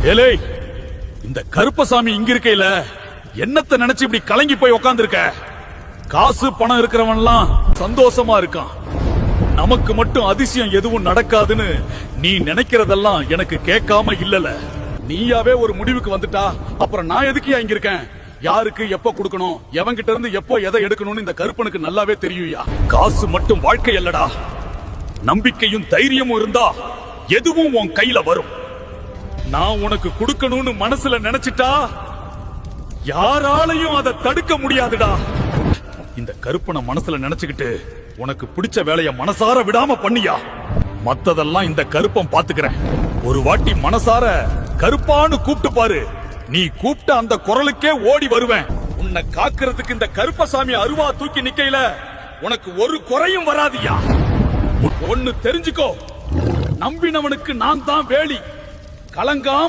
ஏலே, இந்த கருப்பசாமி இங்க இருக்கையில என்னத்தை நினைச்சு இப்படி கலங்கி போய் உக்காந்து இருக்க? காசு பணம் இருக்கிறவன்லாம் சந்தோஷமா இருக்கான். நமக்கு மட்டும் அதிசயம் எதுவும் நடக்காதுன்னு நீ நினைக்கிறதெல்லாம் எனக்கு கேட்காம இல்லல. நீயாவே ஒரு முடிவுக்கு வந்துட்டா அப்புறம் நான் எதுக்கு இங்க இருக்கேன்? யாருக்கு எப்ப கொடுக்கணும், எவன்கிட்ட இருந்து எப்போ எதை எடுக்கணும்னு இந்த கருப்பனுக்கு நல்லாவே தெரியுயா. காசு மட்டும் வாழ்க்கை இல்லடா, நம்பிக்கையும் தைரியமும் இருந்தா எதுவும் உன் கையில வரும். நான் உனக்கு கொடுக்கணும்னு மனசுல நினைச்சிட்டா யாராலையும் அதை தடுக்க முடியாதுடா. இந்த கருப்பனை மனசுல நினைச்சுக்கிட்டு உனக்கு பிடிச்ச வேலைய மனசார விடாம பண்ணியா. மத்ததெல்லாம் இந்த கருப்பன் பாத்துக்கிறேன். ஒரு வாட்டி மனசார கருப்பான்னு கூப்பிட்டு பாரு, நீ கூப்பிட்ட அந்த குரலுக்கே ஓடி வருவேன். உன்னை காக்கிறதுக்கு இந்த கருப்பசாமி அருவா தூக்கி நிக்கையில உனக்கு ஒரு குறையும் வராதியா. ஒன்னு தெரிஞ்சுக்கோ, நம்பினவனுக்கு நான் தான் வேலி. கலங்காம